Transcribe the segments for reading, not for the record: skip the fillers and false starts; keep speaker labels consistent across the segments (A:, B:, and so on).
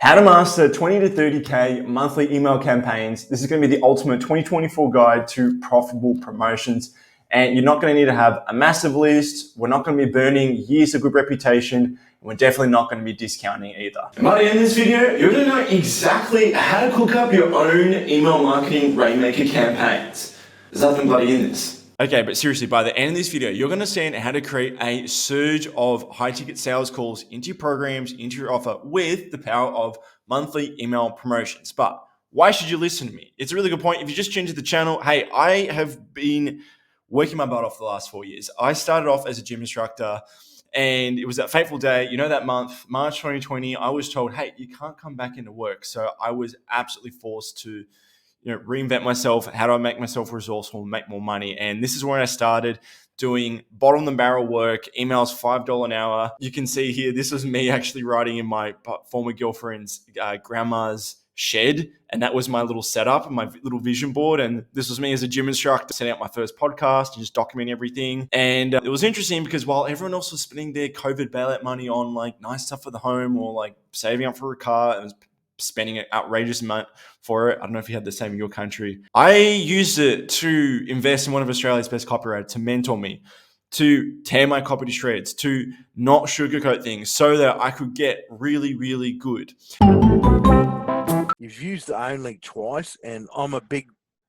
A: How to master 20 to 30K monthly email campaigns. This is going to be the ultimate 2024 guide to profitable promotions. And you're not going to need to have a massive list. We're not going to be burning years of good reputation. And we're definitely not going to be discounting either. And by the end of this video, you're going to know exactly how to cook up your own email marketing rainmaker campaigns. There's nothing bloody in this. Okay, but seriously, by the end of this video, you're going to understand how to create a surge of high-ticket sales calls into your programs, into your offer with the power of monthly email promotions. But why should you listen to me? It's a really good point. If you just tuned to the channel, hey, I have been working my butt off the last 4 years. I started off as a gym instructor, and it was that fateful day, that month, March 2020, I was told, hey, you can't come back into work. So I was absolutely forced to reinvent myself. How do I make myself resourceful and make more money? And this is where I started doing bottom of the barrel work, emails $5 an hour. You can see here, this was me actually writing in my former girlfriend's grandma's shed. And that was my little setup, my little vision board. And this was me as a gym instructor setting up my first podcast and just documenting everything. And it was interesting because while everyone else was spending their COVID bailout money on like nice stuff for the home or like saving up for a car, and spending an outrageous amount for it. I don't know if you had the same in your country. I used it to invest in one of Australia's best copywriters to mentor me, to tear my copy to shreds, to not sugarcoat things so that I could get really, really good.
B: You've used only twice, and I'm a big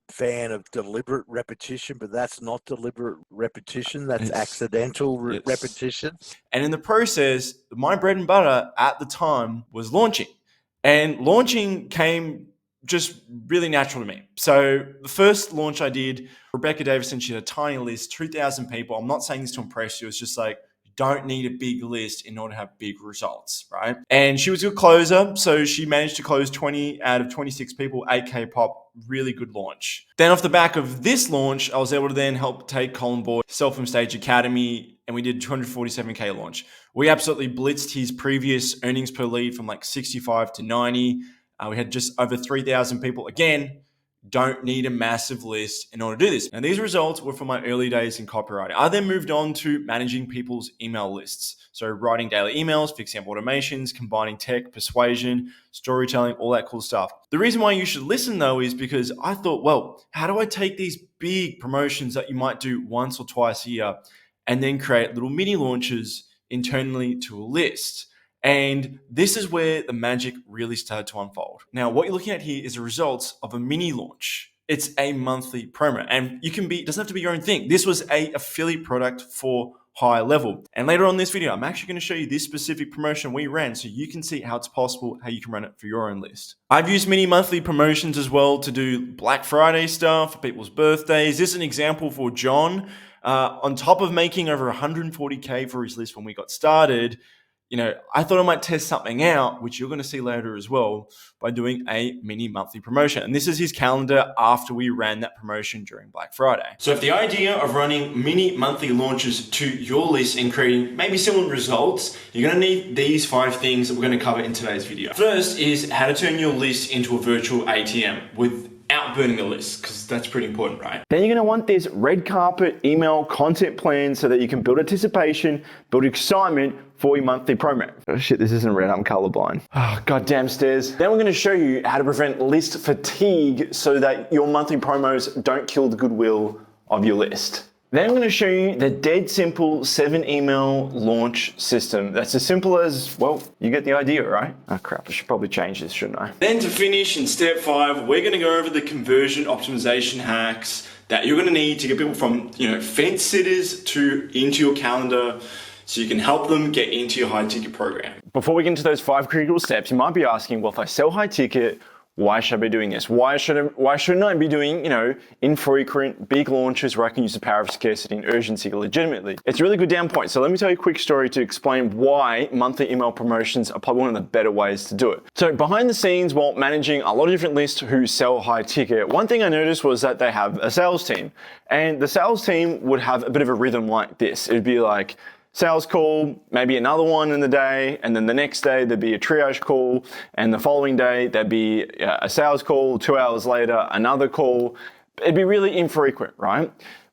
B: fan of deliberate repetition, but that's not deliberate repetition. That's accidental repetition.
A: And in the process, my bread and butter at the time was launching. And launching came just really natural to me. So the first launch I did, Rebecca Davison, she had a tiny list, 2,000 people. I'm not saying this to impress you. It's just like, you don't need a big list in order to have big results, right? And she was a good closer. So she managed to close 20 out of 26 people, 8K pop, really good launch. Then off the back of this launch, I was able to then help take Colin Boyd, Self from Stage Academy, and we did 247K launch. We absolutely blitzed his previous earnings per lead from like 65 to 90. We had just over 3,000 people. Again, don't need a massive list in order to do this. Now, these results were from my early days in copywriting. I then moved on to managing people's email lists. So writing daily emails, fixing up automations, combining tech, persuasion, storytelling, all that cool stuff. The reason why you should listen though is because I thought, well, how do I take these big promotions that you might do once or twice a year and then create little mini launches internally to a list? And this is where the magic really started to unfold. Now, what you're looking at here is the results of a mini launch. It's a monthly promo, and it doesn't have to be your own thing. This was a affiliate product for high level. And later on in this video, I'm actually going to show you this specific promotion we ran so you can see how it's possible, how you can run it for your own list. I've used mini monthly promotions as well to do Black Friday stuff for people's birthdays. This is an example for John. On top of making over 140K for his list when we got started, I thought I might test something out, which you're going to see later as well, by doing a mini monthly promotion. And this is his calendar after we ran that promotion during Black Friday. So if the idea of running mini monthly launches to your list and creating maybe similar results, you're going to need these 5 things that we're going to cover in today's video. First is how to turn your list into a virtual ATM without burning the list, because that's pretty important, right? Then you're going to want this red carpet email content plan so that you can build anticipation, build excitement for your monthly promo. Oh shit, this isn't red, I'm colorblind. Oh, goddamn stairs. Then we're going to show you how to prevent list fatigue so that your monthly promos don't kill the goodwill of your list. Then I'm going to show you the dead simple 7 email launch system. That's as simple as, well, you get the idea, right? Oh crap, I should probably change this, shouldn't I? Then to finish in step 5, we're going to go over the conversion optimization hacks that you're going to need to get people from, fence sitters into your calendar so you can help them get into your high ticket program. Before we get into those 5 critical steps, you might be asking, well, if I sell high ticket, why should I be doing this? Why shouldn't I be doing, infrequent, big launches where I can use the power of scarcity and urgency legitimately? It's a really good down point. So let me tell you a quick story to explain why monthly email promotions are probably one of the better ways to do it. So behind the scenes, while managing a lot of different lists who sell high ticket, one thing I noticed was that they have a sales team. And the sales team would have a bit of a rhythm like this. It'd be like, sales call, maybe another one in the day, and then the next day there'd be a triage call, and the following day there'd be a sales call, 2 hours later, another call. It'd be really infrequent, right?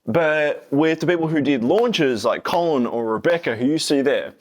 A: But with the people who did launches like Colin or Rebecca, who you see there,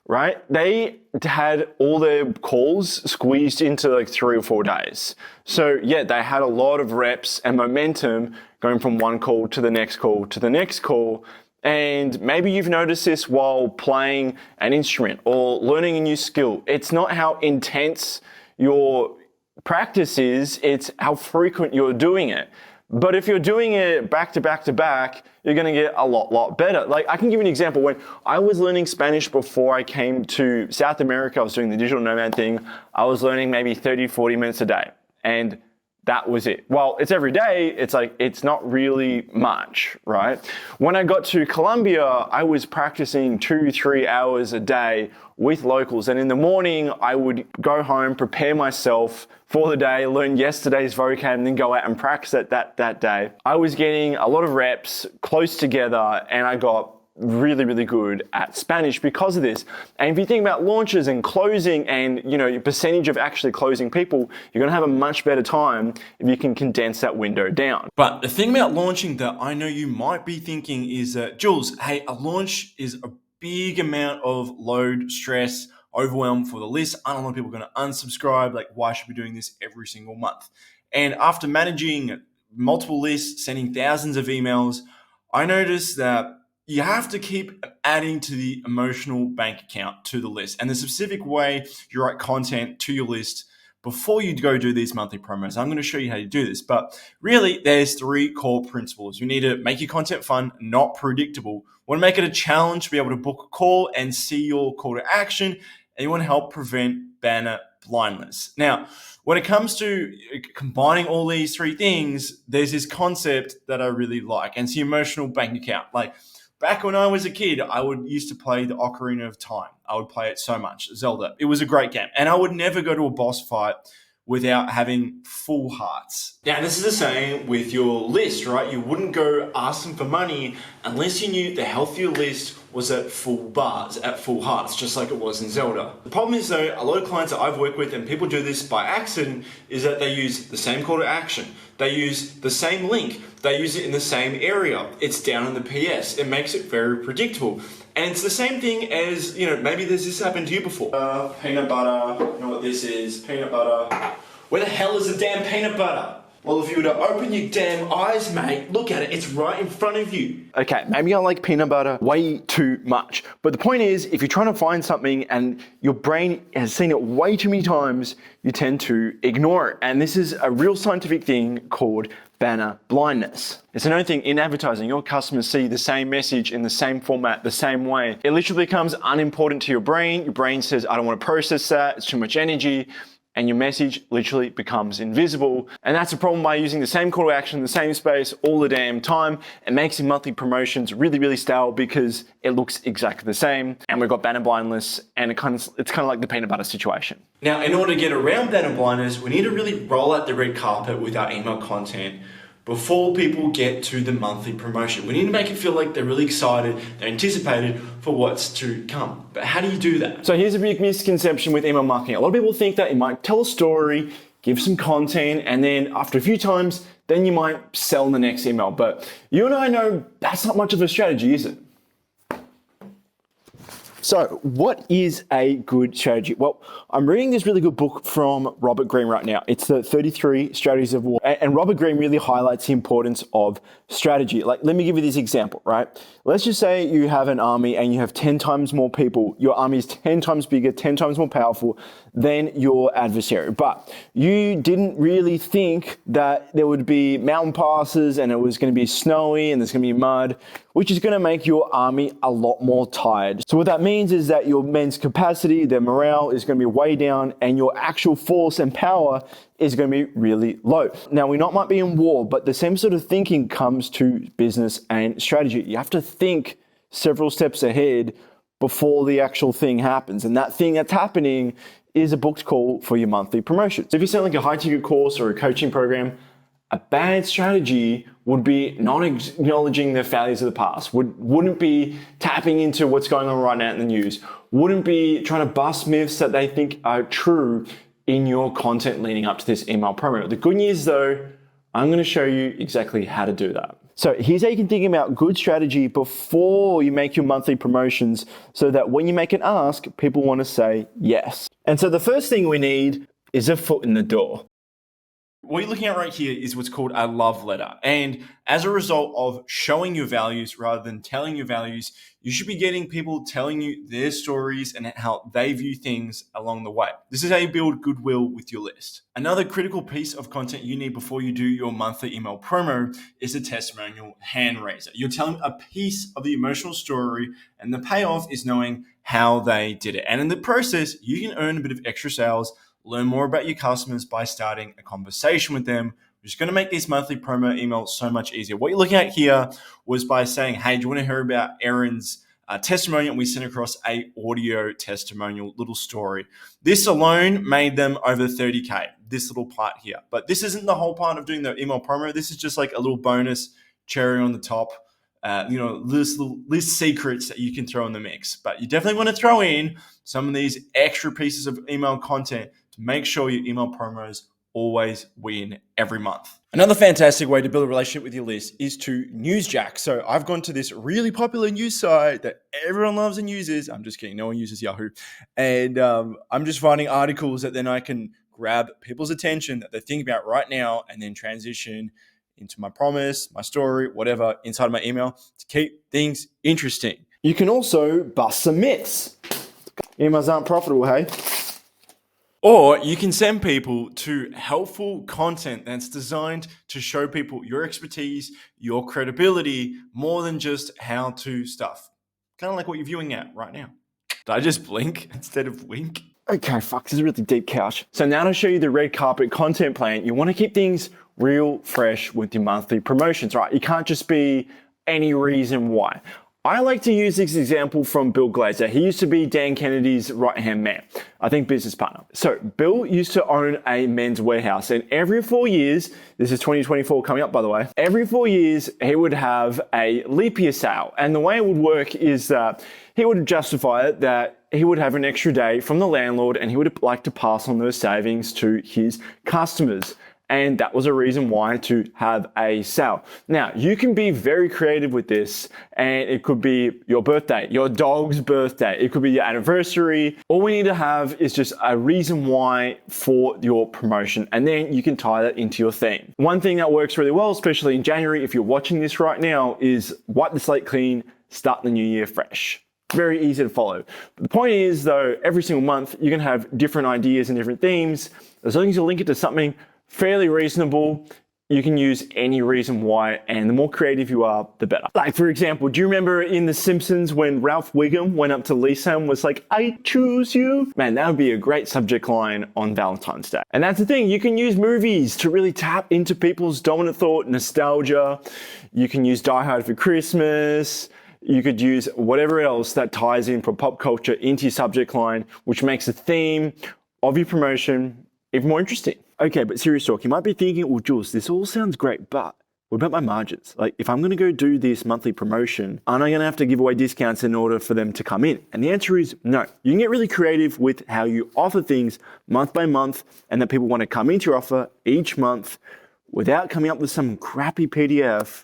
C: right? They had all their calls squeezed into like 3 or 4 days. So yeah, they had a lot of reps and momentum going from one call to the next call to the next call. And maybe you've noticed this while playing an instrument or learning a new skill. It's not how intense your practice is, it's how frequent you're doing it. But if you're doing it back to back to back, you're going to get a lot better. Like, I can give you an example. When I was learning Spanish before I came to South America, I was doing the digital nomad thing. I was learning maybe 30, 40 minutes a day. And that was it. Well, it's every day. It's like, it's not really much, right? When I got to Colombia, I was practicing 2-3 hours a day with locals. And in the morning, I would go home, prepare myself for the day, learn yesterday's vocab, and then go out and practice it that day. I was getting a lot of reps close together, and I got really good at Spanish because of this. And if you think about launches and closing and, you know, your percentage of actually closing people, you're going to have a much better time if you can condense that window down.
A: But the thing about launching that I know you might be thinking is that, Jules, hey, a launch is a big amount of load, stress, overwhelm for the list. I don't know if people are going to unsubscribe. Like, why should we be doing this every single month? And after managing multiple lists, sending thousands of emails, I noticed that you have to keep adding to the emotional bank account to the list and the specific way you write content to your list before you go do these monthly promos. I'm going to show you how to do this, but really there's 3 core principles. You need to make your content fun, not predictable. You want to make it a challenge to be able to book a call and see your call to action, and you want to help prevent banner blindness. Now, when it comes to combining all these 3 things, there's this concept that I really like, and it's the emotional bank account. Like, back when I was a kid, I used to play the Ocarina of Time. I would play it so much, Zelda. It was a great game. And I would never go to a boss fight without having full hearts. Now, this is the same with your list, right? You wouldn't go asking for money unless you knew the health of your list was at full bars, at full hearts, just like it was in Zelda. The problem is, though, a lot of clients that I've worked with, and people do this by accident, is that they use the same call to action. They use the same link. They use it in the same area. It's down in the PS. It makes it very predictable. And it's the same thing as, you know, maybe this happened to you before. Peanut butter, you know what this is, peanut butter. Where the hell is the damn peanut butter? Well, if you were to open your damn eyes, mate, look at it, it's right in front of you.
C: Okay, maybe I like peanut butter way too much. But the point is, if you're trying to find something and your brain has seen it way too many times, you tend to ignore it. And this is a real scientific thing called banner blindness. It's another thing in advertising. Your customers see the same message in the same format, the same way. It literally becomes unimportant to your brain. Your brain says, I don't want to process that, it's too much energy. And your message literally becomes invisible. And that's a problem by using the same call to action, the same space all the damn time. It makes your monthly promotions really stale because it looks exactly the same. And we've got banner blindness, and it's kind of like the peanut butter situation.
A: Now, in order to get around banner blindness, we need to really roll out the red carpet with our email content before people get to the monthly promotion. We need to make it feel like they're really excited, they're anticipated for what's to come. But how do you do that?
C: So here's a big misconception with email marketing. A lot of people think that you might tell a story, give some content, and then after a few times, then you might sell in the next email. But you and I know that's not much of a strategy, is it? So what is a good strategy? Well, I'm reading this really good book from Robert Greene right now. It's the 33 Strategies of War. And Robert Greene really highlights the importance of strategy. Like, let me give you this example, right? Let's just say you have an army and you have 10 times more people. Your army is 10 times bigger, 10 times more powerful than your adversary. But you didn't really think that there would be mountain passes and it was going to be snowy and there's going to be mud, which is going to make your army a lot more tired. So what that means is that your men's capacity, their morale is going to be way down, and your actual force and power is going to be really low. Now, we might be in war, but the same sort of thinking comes to business and strategy. You have to think several steps ahead before the actual thing happens. And that thing that's happening is a booked call for your monthly promotion. So if you're selling like a high ticket course or a coaching program, a bad strategy would be not acknowledging the failures of the past, wouldn't be tapping into what's going on right now in the news, wouldn't be trying to bust myths that they think are true in your content leading up to this email promo. The good news though, I'm going to show you exactly how to do that. So here's how you can think about good strategy before you make your monthly promotions so that when you make an ask, people want to say yes. And so the first thing we need is a foot in the door.
A: What you're looking at right here is what's called a love letter. And as a result of showing your values rather than telling your values, you should be getting people telling you their stories and how they view things along the way. This is how you build goodwill with your list. Another critical piece of content you need before you do your monthly email promo is a testimonial hand raiser. You're telling a piece of the emotional story, and the payoff is knowing how they did it. And in the process, you can earn a bit of extra sales, learn more about your customers by starting a conversation with them, which is going to make these monthly promo emails so much easier. What you're looking at here was by saying, hey, do you want to hear about Erin's testimonial? We sent across a audio testimonial, little story. This alone made them over 30K, this little part here. But this isn't the whole part of doing the email promo. This is just like a little bonus cherry on the top. List secrets that you can throw in the mix. But you definitely want to throw in some of these extra pieces of email content to make sure your email promos always win every month. Another fantastic way to build a relationship with your list is to newsjack. So I've gone to this really popular news site that everyone loves and uses. I'm just kidding. No one uses Yahoo. And I'm just finding articles that then I can grab people's attention that they think about right now and then transition into my promise, my story, whatever, inside my email to keep things interesting.
C: You can also bust some myths. Emails aren't profitable, hey?
A: Or you can send people to helpful content that's designed to show people your expertise, your credibility, more than just how-to stuff. Kind of like what you're viewing at right now. Did I just blink instead of wink?
C: Okay, fuck, this is a really deep couch. So now to show you the red carpet content plan, you want to keep things real fresh with your monthly promotions, right? You can't just be any reason why. I like to use this example from Bill Glazer. He used to be Dan Kennedy's right-hand man, I think business partner. So Bill used to own a men's warehouse, and every 4 years, this is 2024 coming up by the way, every 4 years he would have a leap year sale. And the way it would work is that he would justify it that he would have an extra day from the landlord and he would like to pass on those savings to his customers. And that was a reason why to have a sale. Now, you can be very creative with this, and it could be your birthday, your dog's birthday, it could be your anniversary. All we need to have is just a reason why for your promotion, and then you can tie that into your theme. One thing that works really well, especially in January, if you're watching this right now, is wipe the slate clean, start the new year fresh. Very easy to follow. But the point is, though, every single month, you can have different ideas and different themes. As long as you link it to something fairly reasonable, you can use any reason why, and the more creative you are, the better. Like, for example, do you remember in The Simpsons when Ralph Wiggum went up to Lisa and was like, I choose you? Man, that would be a great subject line on Valentine's Day. And that's the thing, you can use movies to really tap into people's dominant thought, nostalgia. You can use Die Hard for Christmas. You could use whatever else that ties in from pop culture into your subject line, which makes the theme of your promotion even more interesting. Okay, but serious talk, you might be thinking, well, Jules, this all sounds great, but what about my margins? Like, if I'm going to go do this monthly promotion, aren't I going to have to give away discounts in order for them to come in? And the answer is no. You can get really creative with how you offer things month by month, and that people want to come into your offer each month without coming up with some crappy PDF,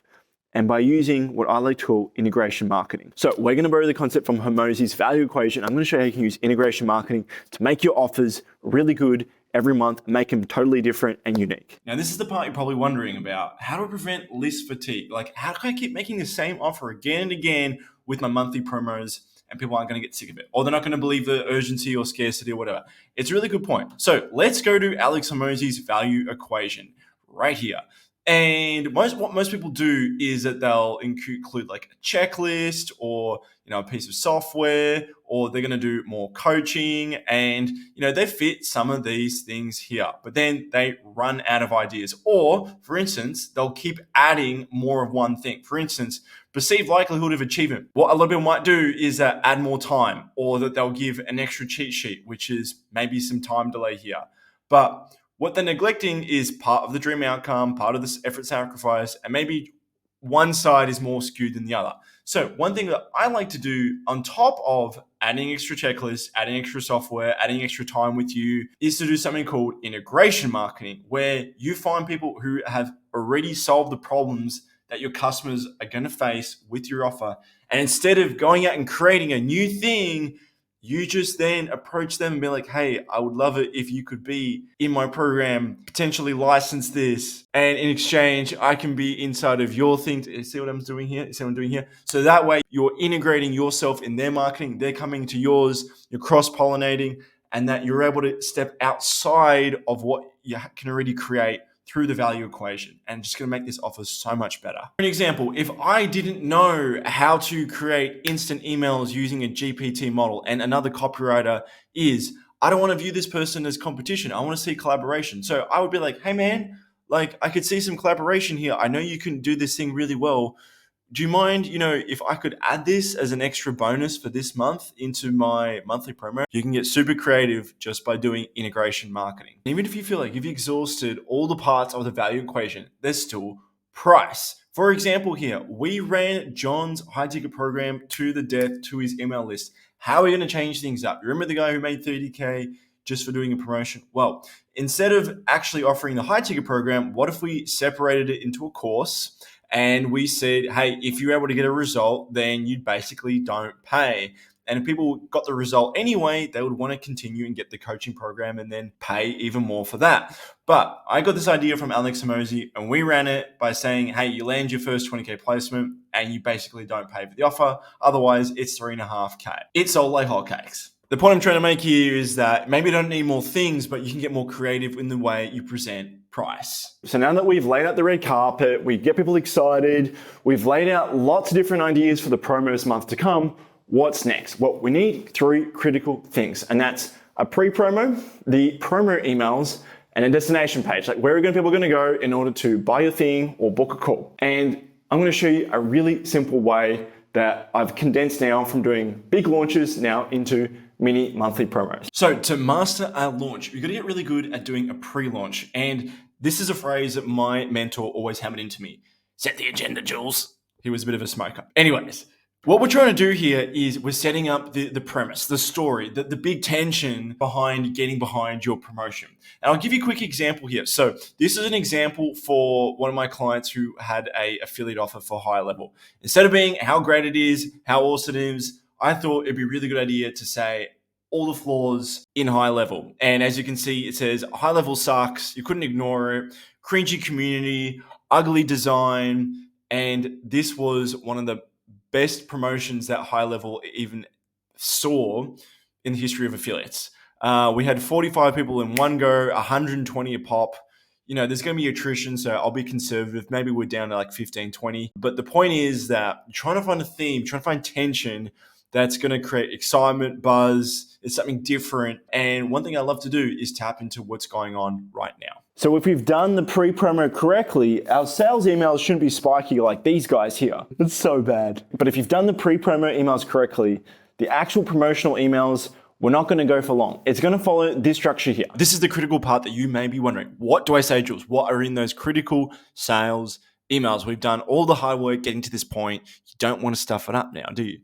C: and by using what I like to call integration marketing. So we're going to borrow the concept from Hormozi's value equation. I'm going to show you how you can use integration marketing to make your offers really good every month, make them totally different and unique.
A: Now, this is the part you're probably wondering about. How do I prevent list fatigue? Like, how can I keep making the same offer again and again with my monthly promos and people aren't going to get sick of it? Or they're not going to believe the urgency or scarcity or whatever. It's a really good point. So let's go to Alex Hormozi's value equation right here. And what most people do is that they'll include like a checklist or, a piece of software, or they're going to do more coaching, and, they fit some of these things here, but then they run out of ideas. Or, for instance, they'll keep adding more of one thing. For instance, perceived likelihood of achievement. What a lot of people might do is add more time, or that they'll give an extra cheat sheet, which is maybe some time delay here. But what they're neglecting is part of the dream outcome, part of this effort sacrifice, and maybe one side is more skewed than the other. So one thing that I like to do on top of adding extra checklists, adding extra software, adding extra time with you, is to do something called integration marketing, where you find people who have already solved the problems that your customers are going to face with your offer. And instead of going out and creating a new thing, you just then approach them and be like, hey, I would love it if you could be in my program, potentially license this. And in exchange, I can be inside of your thing. See what I'm doing here? See what I'm doing here? So that way you're integrating yourself in their marketing. They're coming to yours. You're cross-pollinating, and that you're able to step outside of what you can already create through the value equation, and just going to make this offer so much better. For an example, if I didn't know how to create instant emails using a GPT model, and another copywriter is, I don't want to view this person as competition. I want to see collaboration. So I would be like, hey man, like I could see some collaboration here. I know you can do this thing really well. Do you mind, if I could add this as an extra bonus for this month into my monthly promo? You can get super creative just by doing integration marketing. Even if you feel like you've exhausted all the parts of the value equation, there's still price. For example here, we ran John's high ticket program to the death to his email list. How are we going to change things up? You remember the guy who made 30K just for doing a promotion? Well, instead of actually offering the high ticket program, what if we separated it into a course? And we said, hey, if you're able to get a result, then you basically don't pay. And if people got the result anyway, they would want to continue and get the coaching program and then pay even more for that. But I got this idea from Alex Hormozi, and we ran it by saying, hey, you land your first 20K placement and you basically don't pay for the offer. Otherwise, it's 3.5K. It's sold like hotcakes. The point I'm trying to make here is that maybe you don't need more things, but you can get more creative in the way you present price.
C: So now that we've laid out the red carpet, we get people excited, we've laid out lots of different ideas for the promos month to come, what's next? Well, we need 3 critical things, and that's a pre-promo, the promo emails, and a destination page. Like, where are people going to go in order to buy your thing or book a call? And I'm going to show you a really simple way that I've condensed now from doing big launches now into mini monthly promos.
A: So to master a launch, you've got to get really good at doing a pre-launch. And this is a phrase that my mentor always hammered into me. Set the agenda, Jules. He was a bit of a smoker. Anyways, what we're trying to do here is we're setting up the premise, the story, the big tension behind getting behind your promotion. And I'll give you a quick example here. So this is an example for one of my clients who had a affiliate offer for high level. Instead of being how great it is, how awesome it is, I thought it'd be a really good idea to say all the flaws in high level. And as you can see, it says high level sucks. You couldn't ignore it. Cringy community, ugly design. And this was one of the best promotions that high level even saw in the history of affiliates. We had 45 people in one go, 120 a pop. There's going to be attrition, so I'll be conservative. Maybe we're down to like 15, 20. But the point is that you're trying to find a theme, trying to find tension that's going to create excitement, buzz. It's something different. And one thing I love to do is tap into what's going on right now.
C: So if we've done the pre-promo correctly, our sales emails shouldn't be spiky like these guys here. It's so bad. But if you've done the pre-promo emails correctly, the actual promotional emails, we're not going to go for long. It's going to follow this structure here.
A: This is the critical part that you may be wondering. What do I say, Jules? What are in those critical sales emails? We've done all the hard work getting to this point. You don't want to stuff it up now, do you?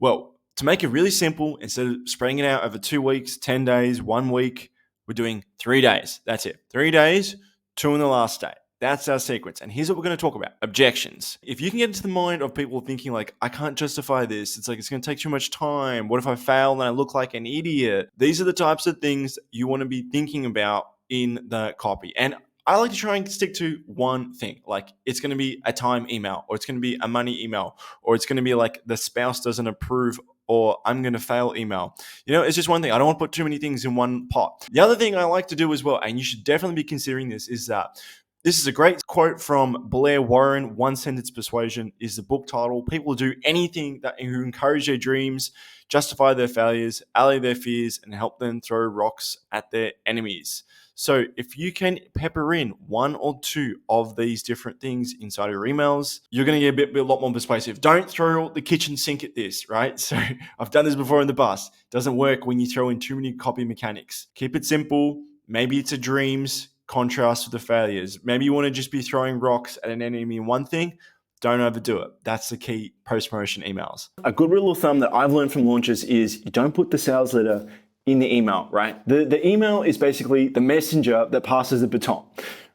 A: Well, to make it really simple, instead of spreading it out over 2 weeks, 10 days, 1 week, we're doing 3 days. That's it. 3 days, 2 on the last day. That's our sequence. And here's what we're going to talk about. Objections. If you can get into the mind of people thinking like, I can't justify this. It's like, it's going to take too much time. What if I fail and I look like an idiot? These are the types of things you want to be thinking about in the copy. And I like to try and stick to one thing. Like, it's going to be a time email, or it's going to be a money email, or it's going to be like the spouse doesn't approve, or I'm going to fail email. It's just one thing. I don't want to put too many things in one pot. The other thing I like to do as well, and you should definitely be considering this, is that this is a great quote from Blair Warren. One Sentence Persuasion is the book title. People do anything who encourage their dreams, justify their failures, allay their fears, and help them throw rocks at their enemies. So if you can pepper in 1 or 2 of these different things inside your emails, you're going to get a lot more persuasive. Don't throw the kitchen sink at this, right? So I've done this before in the past. It doesn't work when you throw in too many copy mechanics. Keep it simple. Maybe it's a dreams contrast with the failures. Maybe you want to just be throwing rocks at an enemy in one thing. Don't overdo it. That's the key post-promotion emails.
C: A good rule of thumb that I've learned from launches is you don't put the sales letter in the email, right? The email is basically the messenger that passes the baton.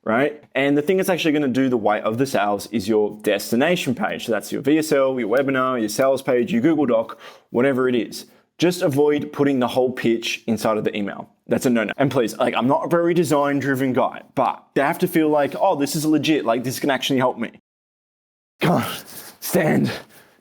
C: right? And the thing that's actually going to do the weight of the sales is your destination page. So that's your VSL, your webinar, your sales page, your Google Doc, whatever it is. Just avoid putting the whole pitch inside of the email. That's a no-no. And please, like, I'm not a very design-driven guy, but they have to feel like, oh, this is legit. Like, this can actually help me. Come on, stand.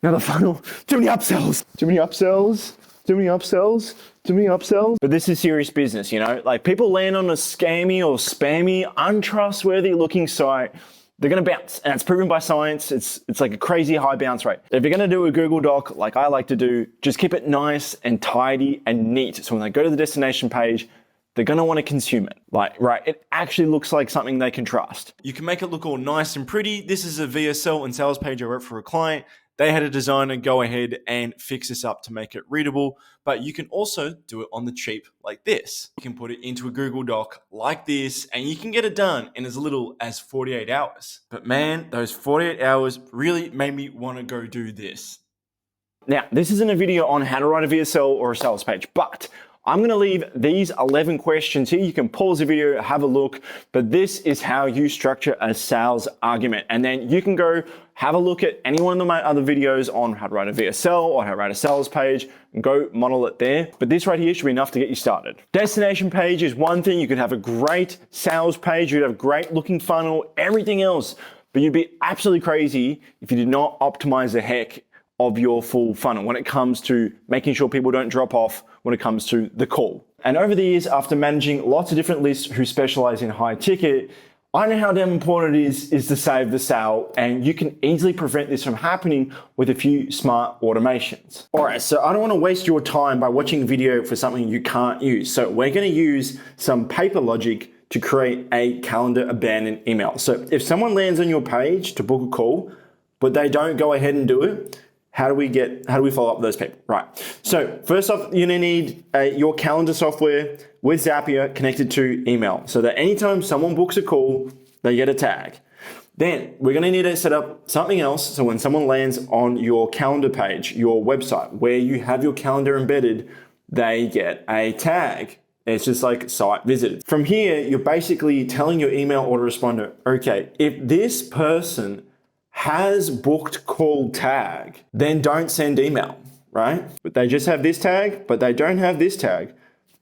C: Another funnel. Too many upsells. Too many upsells. Too many upsells. Too many upsells. But this is serious business, you know? Like, people land on a scammy or spammy, untrustworthy looking site, they're going to bounce. And it's proven by science. It's like a crazy high bounce rate. If you're going to do a Google Doc, like I like to do, just keep it nice and tidy and neat. So when they go to the destination page, they're going to want to consume it. Like, right, it actually looks like something they can trust.
A: You can make it look all nice and pretty. This is a VSL and sales page I wrote for a client. They had a designer go ahead and fix this up to make it readable, but you can also do it on the cheap like this. You can put it into a Google Doc like this, and you can get it done in as little as 48 hours. But man, those 48 hours really made me want to go do this.
C: Now, this isn't a video on how to write a VSL or a sales page, but I'm going to leave these 11 questions here. You can pause the video, have a look, but this is how you structure a sales argument. And then you can go have a look at any one of my other videos on how to write a VSL or how to write a sales page and go model it there. But this right here should be enough to get you started. Destination page is one thing. You could have a great sales page. You'd have a great looking funnel, everything else, but you'd be absolutely crazy if you did not optimize the heck of your full funnel when it comes to making sure people don't drop off when it comes to the call. And over the years, after managing lots of different lists who specialize in high ticket, I know how damn important it is to save the sale, and you can easily prevent this from happening with a few smart automations. All right, so I don't want to waste your time by watching a video for something you can't use. So we're going to use some paper logic to create a calendar abandoned email. So if someone lands on your page to book a call, but they don't go ahead and do it, how do we follow up with those people? Right. So first off, you're gonna need your calendar software with Zapier connected to email so that anytime someone books a call, they get a tag. Then we're gonna need to set up something else. So when someone lands on your calendar page, your website, where you have your calendar embedded, they get a tag. It's just like site visited. From here, you're basically telling your email autoresponder, okay, if this person has booked call tag, then don't send email, right? But they just have this tag, but they don't have this tag.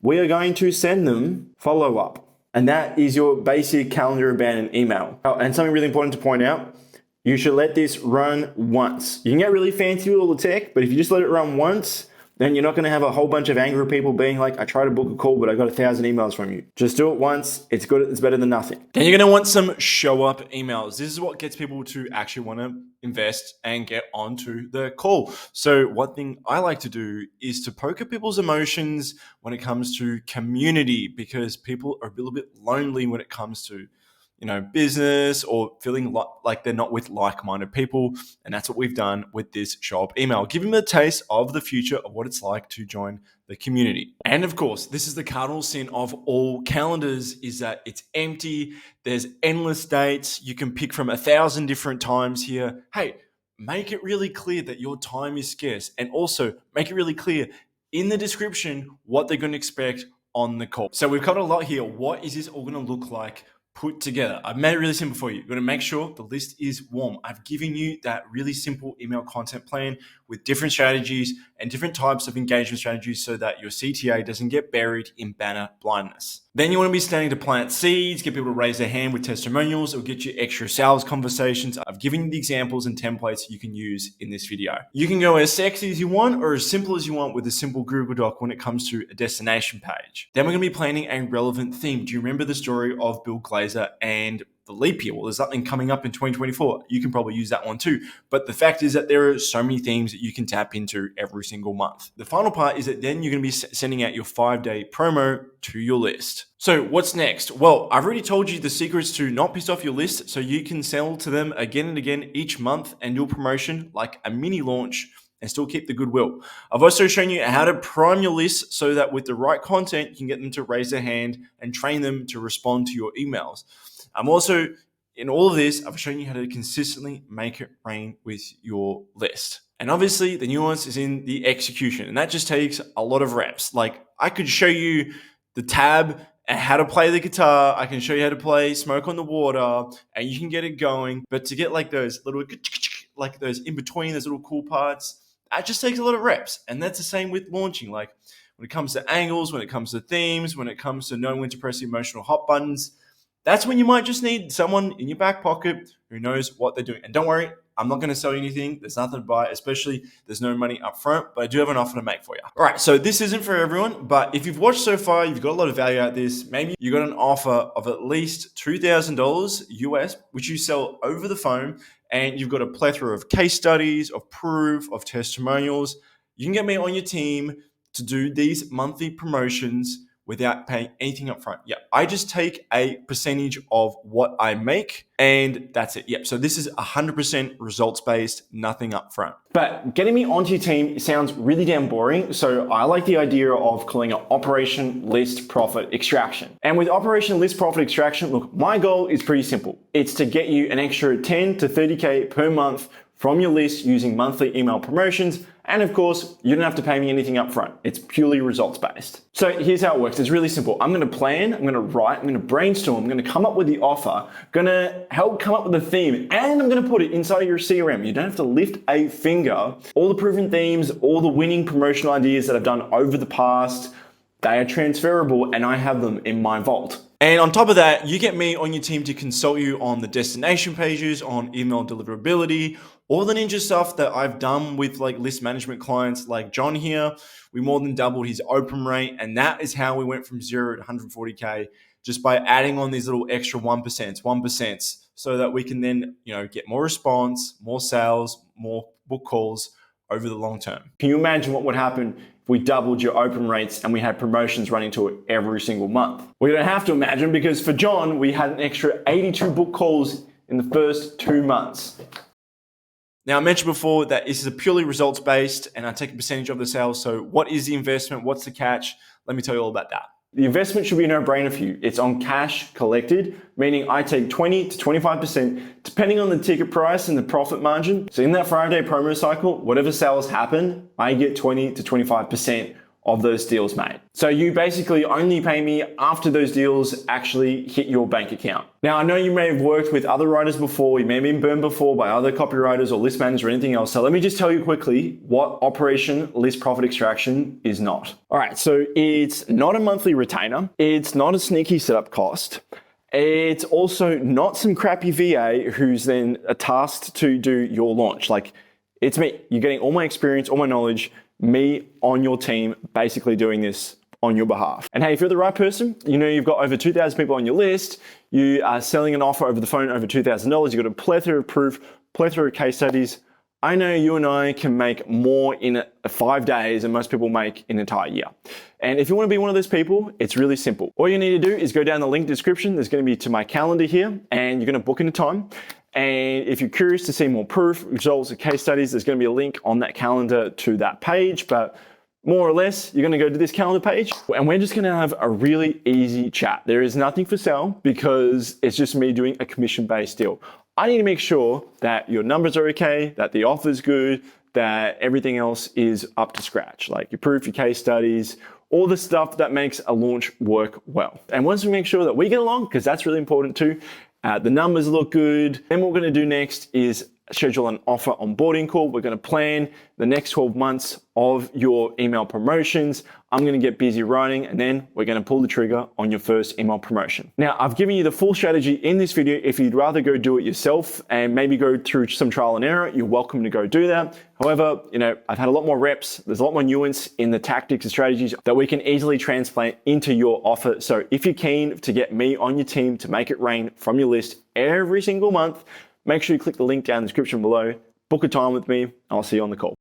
C: We are going to send them follow up. And that is your basic calendar abandoned email. Oh, and something really important to point out, you should let this run once. You can get really fancy with all the tech, but if you just let it run once, then you're not going to have a whole bunch of angry people being like, I tried to book a call, but I got 1,000 emails from you. Just do it once. It's good. It's better than nothing.
A: Then you're going to want some show up emails. This is what gets people to actually want to invest and get onto the call. So one thing I like to do is to poke at people's emotions when it comes to community, because people are a little bit lonely when it comes to business or feeling like they're not with like-minded people. And that's what we've done with this show up email. Give them a taste of the future of what it's like to join the community. And of course, this is the cardinal sin of all calendars, is that it's empty. There's endless dates. You can pick from 1,000 different times here. Hey, make it really clear that your time is scarce, and also make it really clear in the description what they're going to expect on the call. So we've covered a lot here. What is this all going to look like put together? I've made it really simple for you. You're going to make sure the list is warm. I've given you that really simple email content plan with different strategies and different types of engagement strategies so that your CTA doesn't get buried in banner blindness. Then you want to be starting to plant seeds, get people to raise their hand with testimonials. It will get you extra sales conversations. I've given you the examples and templates you can use in this video. You can go as sexy as you want or as simple as you want with a simple Google Doc when it comes to a destination page. Then we're going to be planning a relevant theme. Do you remember the story of Bill Glazer and the leap year? Well, there's something coming up in 2024. You can probably use that one too. But the fact is that there are so many themes that you can tap into every single month. The final part is that then you're going to be sending out your 5-day promo to your list. So what's next? Well, I've already told you the secrets to not piss off your list so you can sell to them again and again each month and do a promotion like a mini launch and still keep the goodwill. I've also shown you how to prime your list so that with the right content, you can get them to raise their hand and train them to respond to your emails. I'm also, in all of this, I've shown you how to consistently make it rain with your list. And obviously, the nuance is in the execution, and that just takes a lot of reps. Like, I could show you the tab how to play the guitar. I can show you how to play Smoke on the Water, and you can get it going. But to get like those little, like those in between, those little cool parts, that just takes a lot of reps. And that's the same with launching. Like when it comes to angles, when it comes to themes, when it comes to knowing when to press the emotional hot buttons, that's when you might just need someone in your back pocket who knows what they're doing. And don't worry, I'm not going to sell you anything. There's nothing to buy, especially there's no money up front, but I do have an offer to make for you. All right, so this isn't for everyone, but if you've watched so far, you've got a lot of value out of this. Maybe you got an offer of at least $2,000 US, which you sell over the phone, and you've got a plethora of case studies, of proof, of testimonials. You can get me on your team to do these monthly promotions without paying anything up front. Yeah, I just take a percentage of what I make and that's it. Yep, so this is 100% results-based, nothing up front.
C: But getting me onto your team sounds really damn boring, so I like the idea of calling it Operation List Profit Extraction. And with Operation List Profit Extraction, look, my goal is pretty simple. It's to get you an extra 10 to 30K per month from your list using monthly email promotions. And of course, you don't have to pay me anything up front. It's purely results based. So here's how it works. It's really simple. I'm going to plan, I'm going to write, I'm going to brainstorm, I'm going to come up with the offer, going to help come up with the theme, and I'm going to put it inside of your CRM. You don't have to lift a finger. All the proven themes, all the winning promotional ideas that I've done over the past, they are transferable and I have them in my vault.
A: And on top of that, you get me on your team to consult you on the destination pages, on email deliverability, all the ninja stuff that I've done with like list management clients like John here. We more than doubled his open rate. And that is how we went from 0 to 140K just by adding on these little extra 1%, so that we can then, get more response, more sales, more book calls over the long term.
C: Can you imagine what would happen if we doubled your open rates and we had promotions running to it every single month? We don't have to imagine, because for John, we had an extra 82 book calls in the first 2 months.
A: Now, I mentioned before that this is a purely results-based and I take a percentage of the sales. So what is the investment? What's the catch? Let me tell you all about that.
C: The investment should be a no-brainer for you. It's on cash collected, meaning I take 20 to 25%, depending on the ticket price and the profit margin. So in that 5-day promo cycle, whatever sales happen, I get 20 to 25% of those deals made. So you basically only pay me after those deals actually hit your bank account. Now, I know you may have worked with other writers before, you may have been burned before by other copywriters or list managers or anything else. So let me just tell you quickly what Operation List Profit Extraction is not. All right, so it's not a monthly retainer. It's not a sneaky setup cost. It's also not some crappy VA who's then tasked to do your launch. Like, it's me. You're getting all my experience, all my knowledge, me on your team, basically doing this on your behalf. And hey, if you're the right person, you've got over 2,000 people on your list, you are selling an offer over the phone over $2,000, you've got a plethora of proof, plethora of case studies. I know you and I can make more in 5 days than most people make in an entire year. And if you want to be one of those people, it's really simple. All you need to do is go down the link description. There's going to be to my calendar here, and you're going to book in a time. And if you're curious to see more proof, results, and case studies, there's going to be a link on that calendar to that page. But more or less, you're going to go to this calendar page and we're just going to have a really easy chat. There is nothing for sale because it's just me doing a commission-based deal. I need to make sure that your numbers are okay, that the offer's good, that everything else is up to scratch, like your proof, your case studies, all the stuff that makes a launch work well. And once we make sure that we get along, because that's really important too, the numbers look good, then what we're going to do next is schedule an offer onboarding call. We're going to plan the next 12 months of your email promotions. I'm going to get busy writing, and then we're going to pull the trigger on your first email promotion. Now, I've given you the full strategy in this video. If you'd rather go do it yourself and maybe go through some trial and error, you're welcome to go do that. However, I've had a lot more reps. There's a lot more nuance in the tactics and strategies that we can easily transplant into your offer. So if you're keen to get me on your team to make it rain from your list every single month, make sure you click the link down in the description below, book a time with me, I'll see you on the call.